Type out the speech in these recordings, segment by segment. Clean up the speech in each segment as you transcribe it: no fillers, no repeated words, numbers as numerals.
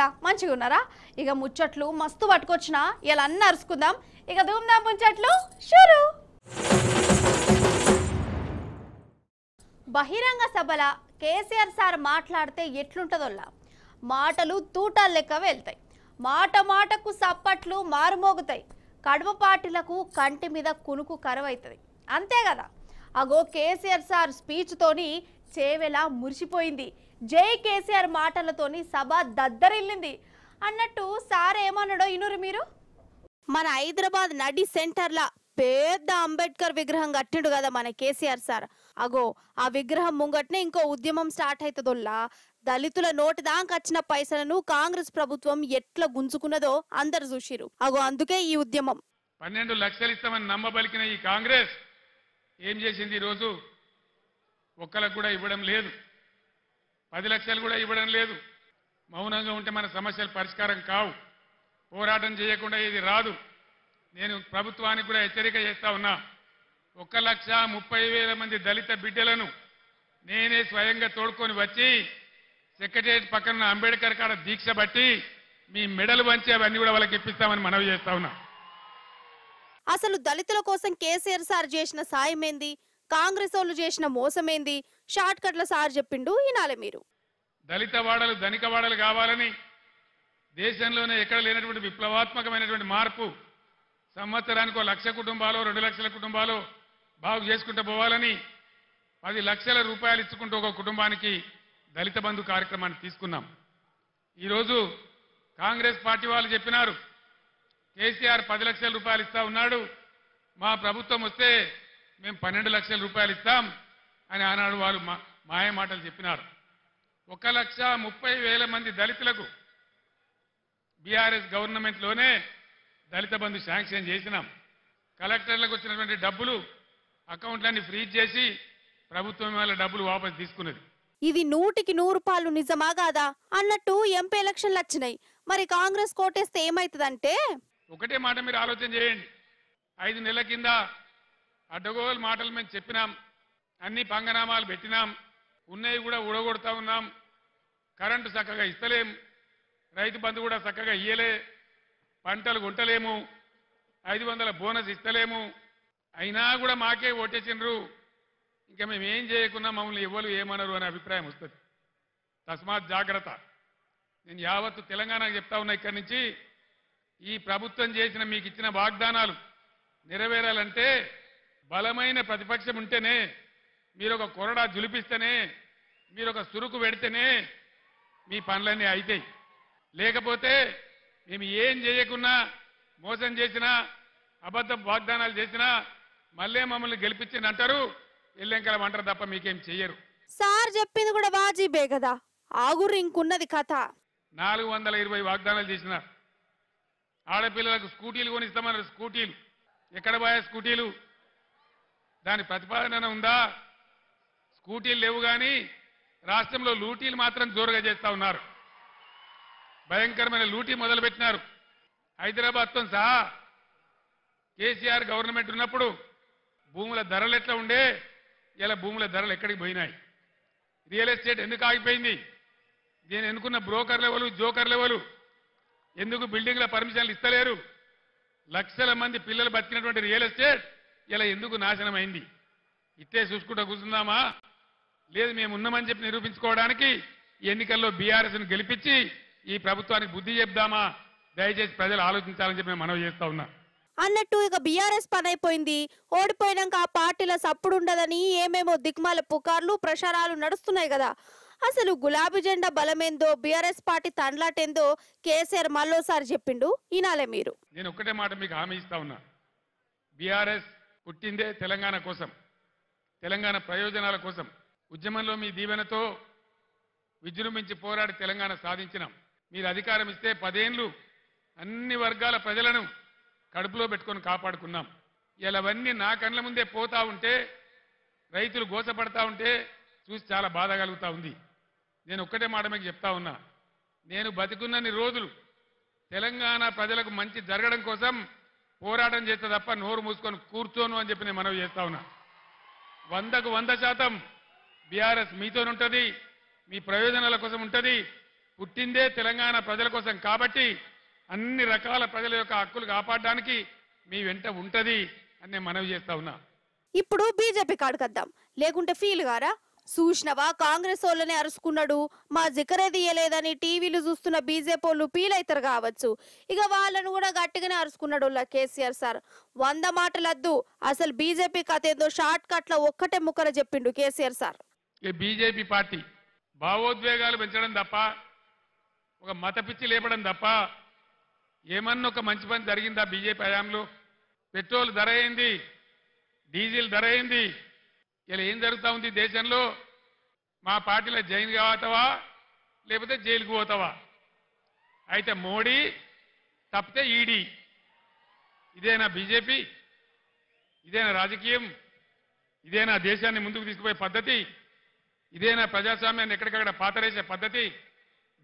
ఏలా మంచిగా ఉన్నారా? ఇక ముచ్చట్లు మస్తు పట్టుకొచ్చినా ఇలా అన్నీ అరుచుకుందాం. ఇక ధూమ్ధాం ముచ్చట్లు షురు. బహిరంగ సభల కేసీఆర్ సార్ మాట్లాడితే ఎట్లుంటుందోలా మాటలు తూటాలు లెక్క వెళ్తాయి. మాట మాటకు సప్పట్లు మారుమోగుతాయి. కడుమ పార్టీలకు కంటి మీద కునుకు కరువైతుంది. అంతే కదా. అగో కేసీఆర్ సార్ స్పీచ్తోని చేవెలా మురిసిపోయింది. జై కేసీఆర్ మాటలతోని సభ దద్దరిల్లింది అన్నట్టు సార్ ఏమన్నాడో ఇనురు మీరు. మన హైదరాబాద్ నడి సెంటర్లా పెద్ద అంబేద్కర్ విగ్రహం కట్టిండు కదా మన కేసీఆర్ సార్. అగో ఆ విగ్రహం ముంగట్నే ఇంకో ఉద్యమం స్టార్ట్ అవుతుందోల్లా. దళితుల నోటి దాకా వచ్చిన పైసలను కాంగ్రెస్ ప్రభుత్వం ఎట్లా గుంజుకున్నదో అందరు చూసిరు. అగో అందుకే ఈ ఉద్యమం. 12 లక్షలు ఇస్తామని నమ్మబలికిన ఈ కాంగ్రెస్ ఏం చేసింది? ఈరోజు ఒక్కలకు కూడా ఇవ్వడం లేదు. 10 లక్షలు కూడా ఇవ్వడం లేదు. మౌనంగా ఉంటే మన సమస్యలు పరిష్కారం కావు. పోరాటం చేయకుండా ఇది రాదు. నేను ప్రభుత్వానికి కూడా హెచ్చరిక చేస్తా ఉన్నా. 1,30,000 మంది దళిత బిడ్డలను నేనే స్వయంగా తోడుకొని వచ్చి సెక్రటరియట్ పక్కన అంబేద్కర్ కాడ దీక్ష బట్టి మీ మెడలు వంచి అవన్నీ కూడా వాళ్ళకి ఇప్పిస్తామని మనవి చేస్తా ఉన్నా. అసలు దళితుల కోసం కేసీఆర్ సార్ చేసిన సాయం ఏంది, కాంగ్రెస్ వాళ్ళు చేసిన మోసమేంది, షార్ట్ కట్ల సార్ చెప్పిండు ఈనాలే మీరు. దళిత వాడలు ధనిక వాడలు కావాలని దేశంలోనే ఎక్కడ లేనటువంటి విప్లవాత్మకమైనటువంటి మార్పు, సంవత్సరానికి 1,00,000 కుటుంబాలు 2 లక్షల కుటుంబాలు బాగు చేసుకుంటూ పోవాలని 10 లక్షల రూపాయలు ఇచ్చుకుంటూ ఒక కుటుంబానికి దళిత బంధు కార్యక్రమాన్ని తీసుకున్నాం. ఈరోజు కాంగ్రెస్ పార్టీ వాళ్ళు చెప్పినారు కేసీఆర్ 10 లక్షల రూపాయలు ఇస్తా ఉన్నాడు, మా ప్రభుత్వం వస్తే మేము 12 లక్షల రూపాయలు ఇస్తాం అని ఆనాడు వాళ్ళు మాయ మాటలు చెప్పినారు. 1,30,000 మంది దళితులకు బీఆర్ఎస్ గవర్నమెంట్లోనే దళిత బంధు శాంక్షన్ చేసినాం. కలెక్టర్లకు వచ్చినటువంటి డబ్బులు అకౌంట్లన్నీ ఫ్రీజ్ చేసి ప్రభుత్వం వాళ్ళ డబ్బులు వాపసు తీసుకున్నది. ఇది 100కి 100 నిజమా కాదా అన్నట్టు ఎంపీ ఎలక్షన్లు వచ్చినాయి. మరి కాంగ్రెస్ కోటేస్తే ఏమైతుందంటే ఒకటే మాట మీరు ఆలోచన చేయండి. 5 నెలల కింద అడ్డగోలు మాటలు మేము చెప్పినాం, అన్ని పంగనామాలు పెట్టినాం, ఉన్నవి కూడా ఊడగొడతా ఉన్నాం, కరెంటు చక్కగా ఇస్తలేం, రైతు బంధు కూడా చక్కగా ఇయ్యలే, పంటలు కొంటలేము, 500 బోనస్ ఇస్తలేము, అయినా కూడా మాకే ఓటేసిండ్రు, ఇంకా మేము ఏం చేయకున్నా మమ్మల్ని ఎవరు ఏమన్నారు అనే అభిప్రాయం వస్తుంది. తస్మాత్ జాగ్రత్త. నేను యావత్తు తెలంగాణకు చెప్తా ఉన్నా, ఇక్కడి నుంచి ఈ ప్రభుత్వం చేసిన మీకు ఇచ్చిన వాగ్దానాలు నెరవేరాలంటే బలమైన ప్రతిపక్షం ఉంటేనే, మీరు ఒక కొరడా జులిపిస్తేనే, మీరు ఒక సురుకు పెడితేనే మీ పనులన్నీ అవుతాయి. లేకపోతే మేము ఏం చేయకున్నా, మోసం చేసినా, అబద్ధ వాగ్దానాలు చేసినా మళ్ళీ మమ్మల్ని గెలిపించింది అంటారు, ఎల్లెంకలం అంటారు తప్ప మీకేం చెయ్యరు. సార్ చెప్పింది కూడా వాజీబే కదా, ఆగురు ఇంకున్నది కథ. 420 వాగ్దానాలు చేసినారు. ఆడపిల్లలకు స్కూటీలు కొనిస్తామన్నారు. స్కూటీలు ఎక్కడ పోయా? స్కూటీలు దాని ప్రతిపాదన ఉందా? స్కూటీలు లేవు. కానీ రాష్ట్రంలో లూటీలు మాత్రం జోరుగా చేస్తా ఉన్నారు. భయంకరమైన లూటీ మొదలుపెట్టినారు. హైదరాబాద్తో సహా కేసీఆర్ గవర్నమెంట్ ఉన్నప్పుడు భూముల ధరలు ఎట్లా ఉండే, ఇలా భూముల ధరలు ఎక్కడికి పోయినాయి? రియల్ ఎస్టేట్ ఎందుకు ఆగిపోయింది? దీన్ని ఎన్నుకున్న బ్రోకర్ లెవెలు, జోకర్ లెవెలు ఎందుకు బిల్డింగ్ల పర్మిషన్లు ఇస్తలేరు? లక్షల మంది పిల్లలు బతికినటువంటి రియల్ ఎస్టేట్ ఇలా ఎందుకు నాశనం అయింది? ఇట్టే చూసుకుంటూ కూర్చుందామా? లేదు, మేము ఉన్నామని చెప్పి నిరూపించుకోవడానికి ఎన్నికల్లో బీఆర్ఎస్ను గెలిపించి ఈ ప్రభుత్వానికి బుద్ధి చెప్దామా? దయచేసి ప్రజలు ఆలోచించాలని చెప్పి మేము మనవి చేస్తా ఉన్నా. అన్నట్టు ఇక బీఆర్ఎస్ పని అయిపోయింది. ఓడిపోయినాక ఆ పార్టీల సప్పుడు ఉండదని ఏమేమో దిక్మాల పుకార్లు ప్రచారాలు నడుస్తున్నాయి కదా. అసలు గులాబీ జెండా బలమేందో, బీఆర్ఎస్ పార్టీ తండ్లాటేందో కేసీఆర్ మళ్ళోసారి చెప్పిండు ఈనాలే మీరు. నేను ఒక్కటే మాట మీకు హామీ ఇస్తా ఉన్నా. బీఆర్ఎస్ పుట్టిందే తెలంగాణ కోసం, తెలంగాణ ప్రయోజనాల కోసం. ఉద్యమంలో మీ దీవెనతో విజృంభించి పోరాడి తెలంగాణ సాధించినాం. మీరు అధికారం ఇస్తే 10 ఏళ్లు అన్ని వర్గాల ప్రజలను కడుపులో పెట్టుకొని కాపాడుకున్నాం. ఇలా అవన్నీ నా కళ్ళ ముందే పోతా ఉంటే, రైతులు గోసపడతా ఉంటే చూసి చాలా బాధ కలుగుతా ఉంది. నేను ఒక్కటే మాట మీకు చెప్తా ఉన్నా. నేను బతికున్నన్ని రోజులు తెలంగాణ ప్రజలకు మంచి జరగడం కోసం పోరాటం చేస్తే తప్ప నోరు మూసుకొని కూర్చోను అని చెప్పి నేను మనవి చేస్తా ఉన్నా. 100% బీఆర్ఎస్ మీతోనుంటది, మీ ప్రయోజనాల కోసం ఉంటది. పుట్టిందే తెలంగాణ ప్రజల కోసం కాబట్టి అన్ని రకాల ప్రజల యొక్క హక్కులు కాపాడడానికి మీ వెంట ఉంటది అని నేను మనవి చేస్తా ఉన్నా. ఇప్పుడు బీజేపీ కాడుకద్దాం, లేకుంటే ఫీల్ గారా? చూసినవా, కాంగ్రెస్ వాళ్ళనే అరుచుకున్నాడు, మా జికరే తీయలేదని టీవీలు చూస్తున్న బీజేపీ వాళ్ళు ఫీల్ అవుతారు కావచ్చు. ఇక వాళ్ళను కూడా గట్టిగానే అరుచుకున్నాడు కేసీఆర్ సార్. 100 మాటలద్దు, అసలు బీజేపీ కథ ఏదో షార్ట్ కట్ లో ఒక్కటే ముక్కల చెప్పిండు కేసీఆర్ సార్. ఈ బీజేపీ పార్టీ భావోద్వేగాలు పెంచడం తప్ప, ఒక మత పిచ్చి లేపడం తప్ప ఏమన్నా ఒక మంచి పని జరిగిందా బీజేపీ హయాంలో? పెట్రోల్ ధర అయింది, డీజిల్ ధర అయింది. ఇలా ఏం జరుగుతూ ఉంది దేశంలో? మా పార్టీలో జైన్ కావతావా లేకపోతే జైలుకు పోతావా? అయితే మోడీ తప్పితే ఈడీ. ఇదేనా బీజేపీ? ఇదేనా రాజకీయం? ఇదేనా దేశాన్ని ముందుకు తీసుకుపోయే పద్ధతి? ఇదేనా ప్రజాస్వామ్యాన్ని ఎక్కడికక్కడ పాతరేసే పద్ధతి?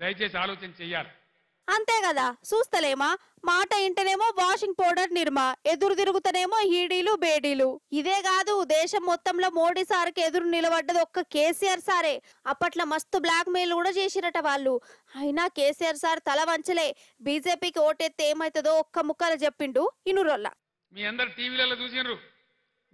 దయచేసి ఆలోచన చెయ్యాలి. అంతే కదా, చూస్తలేమా? మాట ఇంటనేమో వాషింగ్ పౌడర్ నిర్మా, ఎదురు తిరుగుతనేమో ఈడీలు బేడీలు. ఇదే కాదు, దేశం మొత్తంలో మోడీ సార్కి ఎదురు నిలబడ్డది ఒక్క కేసీఆర్ సారే. అప్పట్లో మస్తు బ్లాక్ మెయిల్ కూడా చేసిరట వాళ్ళు. అయినా కేసీఆర్ సార్ తల వంచలే. బీజేపీకి ఓటెత్తే ఏమైతుందో ఒక్క ముక్కలు చెప్పిండు ఇనురోల్లా. మీ అందరు టీవీలలో చూసినారు.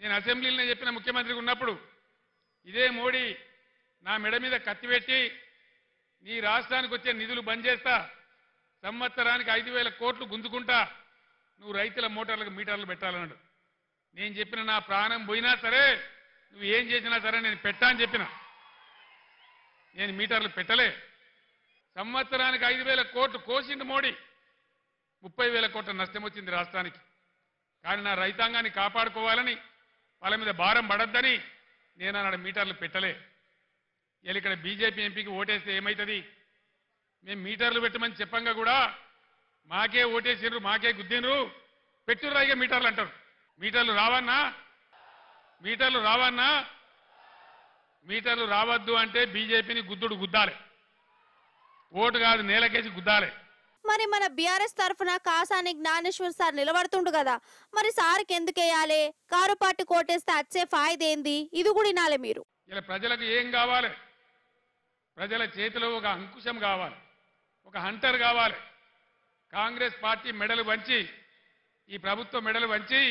నేను అసెంబ్లీలో చెప్పిన ముఖ్యమంత్రికి ఉన్నప్పుడు ఇదే మోడీ నా మెడ మీద కత్తి పెట్టి నీ రాష్ట్రానికి వచ్చే నిధులు బంద్ చేస్తా, సంవత్సరానికి 5,000 కోట్లు గుంజుకుంటా, నువ్వు రైతుల మోటార్లకు మీటర్లు పెట్టాలన్నాడు. నేను చెప్పిన నా ప్రాణం పోయినా సరే, నువ్వు ఏం చేసినా సరే నేను పెట్టా అని చెప్పిన. నేను మీటర్లు పెట్టలే. సంవత్సరానికి 5,000 కోట్లు కోసిండు మోడీ. 30,000 కోట్ల నష్టం వచ్చింది రాష్ట్రానికి. కానీ నా రైతాంగాన్ని కాపాడుకోవాలని, వాళ్ళ మీద భారం పడద్దని నేను అన్నాడు మీటర్లు పెట్టలే. ఇలా ఇక్కడ బీజేపీ ఎంపీకి ఓటేస్తే ఏమవుతుంది? మేము మీటర్లు పెట్టమని చెప్పంగా కూడా మాకే ఓటేసిర్రు, మాకే గుద్దినరు, పెట్టుర్రు ఇక మీటర్లు అంటారు. మీటర్లు రావన్నా? మీటర్లు రావన్నా? మీటర్లు రావద్దు అంటే బీజేపీని గుద్దుడు గుద్దాలి, ఓటు కాదు నేలకేసి గుద్దాలి. మరి మన బీఆర్ఎస్ తరఫున కాసాని జ్ఞానేశ్వర్ సార్ నిలబడుతుండు కదా, మరి సార్కి ఎందుకు వేయాలి? కారు పార్టీ కోటేస్తే వచ్చే ఫాయిదేంది? ఇది కూడా వినాలి మీరు. ఇలా ప్రజలకు ఏం కావాలి? ప్రజల చేతిలో ఒక అంకుశం కావాలి, ఒక హంటర్ కావాలి. కాంగ్రెస్ పార్టీ మెడలు వంచి, ఈ ప్రభుత్వం మెడలు వంచి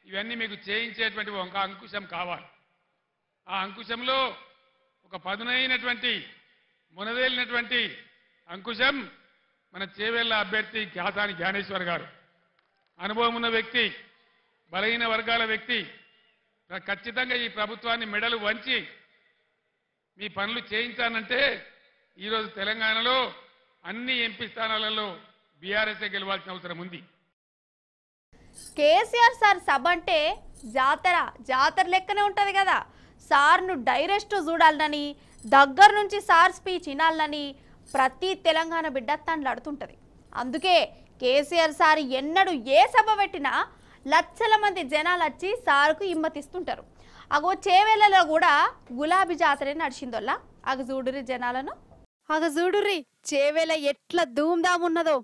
ఇవన్నీ మీకు చేయించేటువంటి ఒక అంకుశం కావాలి. ఆ అంకుశంలో ఒక పదునైనటువంటి మునదేలినటువంటి అంకుశం మన చేవెళ్ల అభ్యర్థి కాసాని జ్ఞానేశ్వర్ గారు. అనుభవం ఉన్న వ్యక్తి, బలహీన వర్గాల వ్యక్తి. ఖచ్చితంగా ఈ ప్రభుత్వాన్ని మెడలు వంచి మీ పనులు చేయించానంటే ఈరోజు తెలంగాణలో అన్ని ఎంపీ స్థానాలలో బీఆర్ఎస్ఏ గెలవాల్సిన అవసరం ఉంది. కేసీఆర్ సార్ సభ అంటే జాతర లెక్కనే ఉంటది కదా. సార్ను డైరెక్ట్ చూడాలని, దగ్గర నుంచి సార్ స్పీచ్ వినాలని ప్రతి తెలంగాణ బిడ్డ తండ్లాడుతుంటది. అందుకే కేసీఆర్ సార్ ఎన్నడూ ఏ సభ పెట్టినా లక్షల మంది జనాలు వచ్చి సార్కు హిమ్మతిస్తుంటారు. అగో చేవేళ్లలో కూడా గులాబీ జాతర నడిచిందోల్లా. అగ చూడురి జనాలను, అగ చూడుర్రి చేవేళ ఎట్లా ధూమ్ధామ్ ఉన్నదో.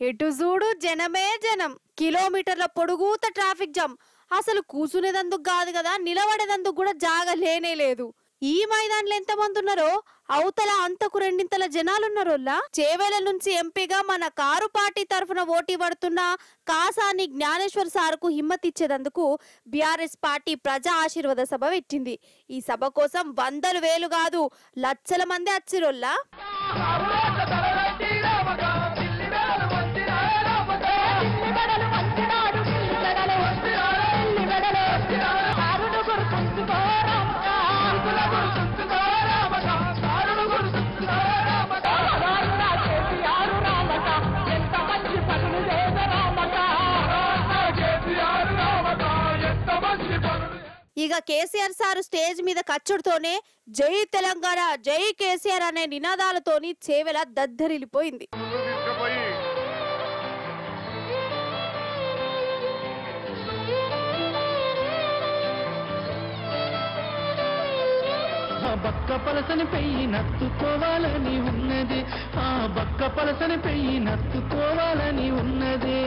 ఎటు చూడు జనమే జనం, కిలోమీటర్ల పొడుగుత ట్రాఫిక్ జామ్. అసలు కూర్చునేదందుకు కాదు కదా, నిలబడేదందుకు కూడా జాగ లేనే లేదు. ఈ మైదానంలో ఎంతమంది ఉన్నారో అవతల అంతకు రెండింతల జనాలున్నారోల్లా. చేవేళ్ల నుంచి ఎంపీగా మన కారు పార్టీ తరఫున ఓటీ పడుతున్న కాసాని జ్ఞానేశ్వర్ సార్కు హిమ్మతిచ్చేందుకు బీఆర్ఎస్ పార్టీ ప్రజా ఆశీర్వాద సభ పెట్టింది. ఈ సభ కోసం వందలు వేలు కాదు లక్షల మంది వచ్చిరోల్లా. ఇక కేసీఆర్ సార్ స్టేజ్ మీద కచ్చుడుతోనే జై తెలంగాణ, జై కేసీఆర్ అనే నినాదాలతోని చేవెల దద్దరిల్లిపోయింది. ఆ బక్క పలసని పెయ్యి నత్తుకోవాలని ఉన్నది ఆ బక్క పలసని పెయ్యి నత్తుకోవాలని ఉన్నది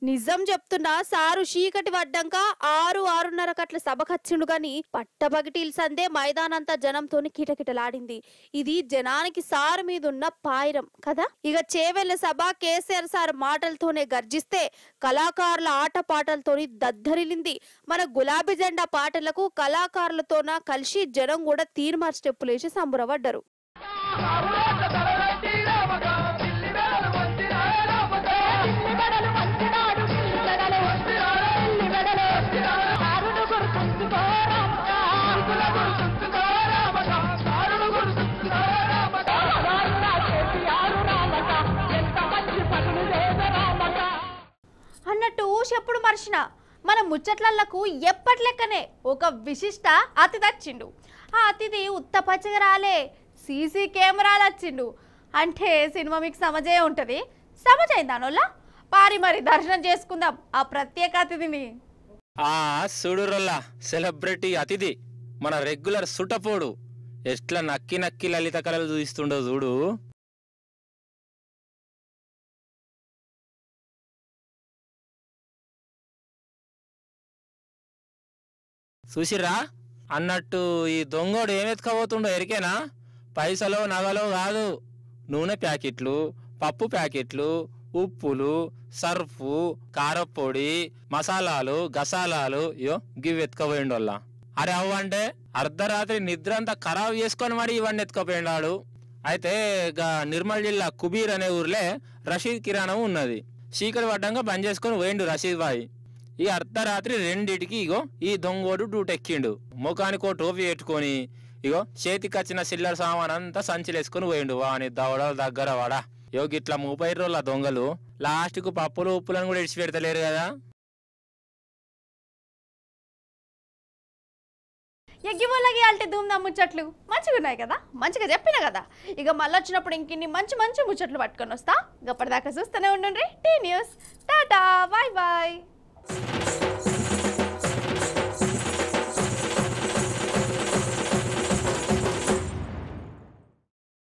నిజం చెప్తున్నా సారు చీకటి పడ్డాక 6-6:30 గట్ల సభకొచ్చిండు గాని పట్టపగటిల్ సందే మైదానంతా జనంతోని కిటకిటలాడింది. ఇది జనానికి సారు మీద ఉన్న పాయిరం కదా. ఇక చేవెళ్ళ సభ కేసీఆర్ సార్ మాటలతోనే గర్జిస్తే కళాకారుల ఆట పాటలతోని దద్దరిల్లింది. మన గులాబీ జెండా పాటలకు కళాకారులతోన కలిసి జనం కూడా తీర్మార్ స్టెప్పులేసి సంబరపడ్డారు. అన్నట్టు చెప్పుడు మర్చిన మన ముచ్చట్లకు ఎప్పటి లెక్కనే ఒక విశిష్ట అతిథి వచ్చిండు. ఆ అతిథి ఉత్త పచ్చగా రాలే, సీసీ కెమెరాలు వచ్చిండు. అంటే సినిమా మీకు సమజే ఉంటుంది. సమజైందానోళ్ళ పారి మరి దర్శనం చేసుకుందాం ఆ ప్రత్యేక అతిథిని. చూడురల్లా సెలబ్రిటీ అతిథి మన రెగ్యులర్ సుటపోడు ఎట్లా నక్కి నక్కి లలిత కళలు చూస్తుండో చూడు. చూసిరా అన్నట్టు ఈ దొంగోడు ఏమెత్తుకపోతుండో ఎరికేనా? పైసలో నగలో కాదు, నూనె ప్యాకెట్లు, పప్పు ప్యాకెట్లు, ఉప్పులు, సర్ఫు, కారపొడి, మసాలాలు, గసాలాలు గివి ఎత్తుకపోయిండోళ్ళ. అరే అవ్వంటే అర్ధరాత్రి నిద్ర అంతా ఖరాబ్ చేసుకొని మరి ఇవన్నీ ఎత్తుకపోయిండాడు. అయితే నిర్మల్ జిల్లా కుబీర్ అనే ఊర్లే రషీద్ కిరాణం ఉన్నది. చీకటి పడ్డంగా బంద్ చేసుకొని పోయిండు రషీద్ బాయ్. ఈ అర్ధరాత్రి 2ంటికి ఈ దొంగోడు డూటెక్కిండు. ముఖానికో టోపీ పెట్టుకొని చేతికి వచ్చిన చిల్లర సామాన్ అంతా సంచిలేసుకొని పోయిండు. వాని దవడల దగ్గర వాడా గిట్లా 30 రోజుల దొంగలు లాస్ట్కు పప్పులు ఉప్పులను కూడా ఇడిచి పెడతలేరు కదా. ఎగ్గిపోలకి అంటే ధూమ్ధాం ముచ్చట్లు మంచిగా ఉన్నాయి కదా, మంచిగా చెప్పినా కదా. ఇక మళ్ళీ వచ్చినప్పుడు ఇంకిన్ని మంచి మంచి ముచ్చట్లు పట్టుకొని వస్తా. ఇప్పటిదాకా చూస్తూనే ఉండండి T News. Tata, bye bye.